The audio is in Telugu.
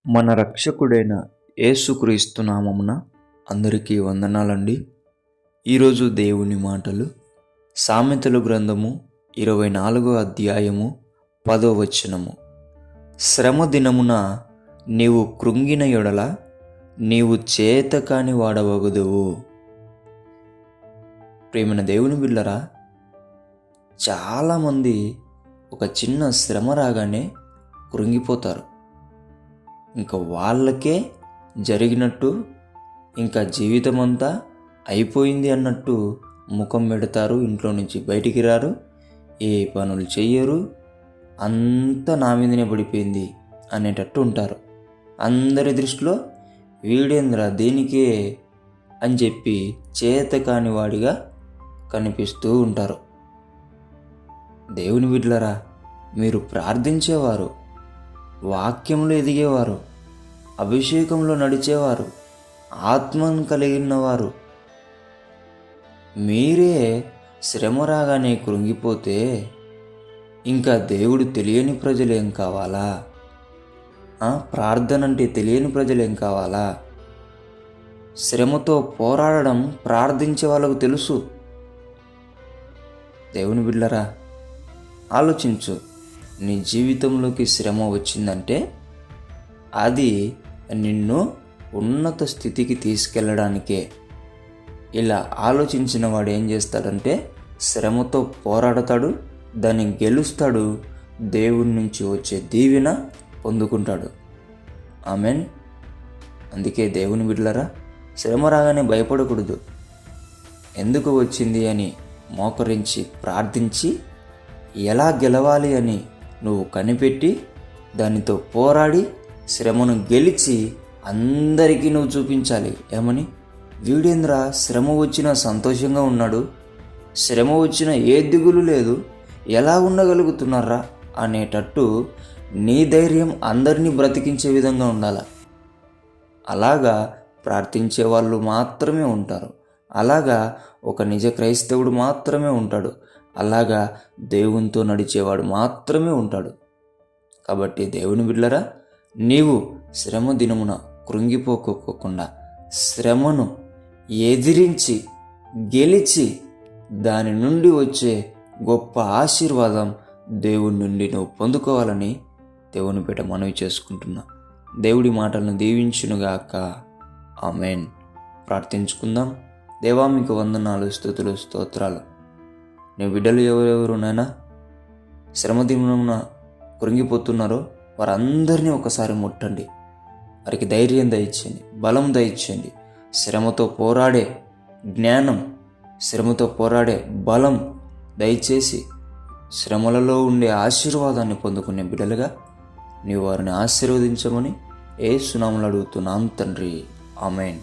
మన రక్షకుడైన యేసుక్రీస్తు నామమున అందరికీ వందనాలండి. ఈరోజు దేవుని మాటలు సామెతల గ్రంథము 24వ అధ్యాయము 10వ వచనము. శ్రమ దినమున నీవు కృంగిన యొడల నీవు చేతకాని వాడవగుదువు. ప్రేమైన దేవుని బిడ్డలారా, చాలామంది ఒక చిన్న శ్రమ రాగానే కృంగిపోతారు. ఇంకా వాళ్ళకే జరిగినట్టు, ఇంకా జీవితం అంతా అయిపోయింది అన్నట్టు ముఖం పెడతారు. ఇంట్లో నుంచి బయటికి రారు, ఏ పనులు చెయ్యరు, అంతా నా మీదనే పడిపోయింది అనేటట్టు ఉంటారు. అందరి దృష్టిలో వీడేంద్ర దేనికే అని చెప్పి చేతకాని వాడిగా కనిపిస్తూ ఉంటారు. దేవుని బిడ్డలారా, మీరు ప్రార్థించేవారు, వాక్యంలో ఎదిగేవారు, అభిషేకంలో నడిచేవారు, ఆత్మను కలిగినవారు, మీరే శ్రమ రాగానే కృంగిపోతే ఇంకా దేవుడు తెలియని ప్రజలేం కావాలా? ప్రార్థన అంటే తెలియని ప్రజలేం కావాలా? శ్రమతో పోరాడడం ప్రార్థించే వాళ్ళకు తెలుసు. దేవుని బిడ్డలారా, ఆలోచించు. నీ జీవితంలోకి శ్రమ వచ్చిందంటే అది నిన్ను ఉన్నత స్థితికి తీసుకెళ్ళడానికే. ఇలా ఆలోచించిన వాడు ఏం చేస్తాడంటే శ్రమతో పోరాడతాడు, దాన్ని గెలుస్తాడు, దేవుడి నుంచి వచ్చే దీవెన పొందుకుంటాడు. ఆమెన్. అందుకే దేవుని బిడ్డలారా, శ్రమ రాగానే భయపడకూడదు. ఎందుకు వచ్చింది అని మోకరించి ప్రార్థించి ఎలా గెలవాలి అని నువ్వు కనిపెట్టి దానితో పోరాడి శ్రమను గెలిచి అందరికీ నువ్వు చూపించాలి. ఏమని? వీడేంద్ర శ్రమ వచ్చినా సంతోషంగా ఉన్నాడు, శ్రమ వచ్చినా ఏ దిగులు లేదు, ఎలా ఉండగలుగుతున్నారా అనేటట్టు నీ ధైర్యం అందరినీ బ్రతికించే విధంగా ఉండాలి. అలాగా ప్రార్థించే వాళ్ళు మాత్రమే ఉంటారు. అలాగా ఒక నిజ క్రైస్తవుడు మాత్రమే ఉంటాడు. అలాగా దేవునితో నడిచేవాడు మాత్రమే ఉంటాడు. కాబట్టి దేవుని బిడ్డలారా, నీవు శ్రమ దినమున కృంగిపోకోకుండా శ్రమను ఎదిరించి గెలిచి దాని నుండి వచ్చే గొప్ప ఆశీర్వాదం దేవుని నుండి నువ్వు పొందుకోవాలని దేవుని బిడ్డ మనవి చేసుకుంటున్నా. దేవుడి మాటలను దీవించునుగాక. ఆమెన్. ప్రార్థించుకుందాం. దేవా, మీకు వందనాలు, స్తుతులు, స్తోత్రాలు. నీ బిడ్డలు ఎవరెవరునైనా శ్రమ దినమున కృంగిపోతున్నారో వారందరినీ ఒకసారి ముట్టండి. వారికి ధైర్యం దయచేయండి, బలం దయచేయండి. శ్రమతో పోరాడే జ్ఞానం, శ్రమతో పోరాడే బలం దయచేసి శ్రమలలో ఉండే ఆశీర్వాదాన్ని పొందుకునే బిడ్డలుగా నీవు వారిని ఆశీర్వదించమని యేసు నామములో అడుగుతున్నాం తండ్రి. ఆమెన్.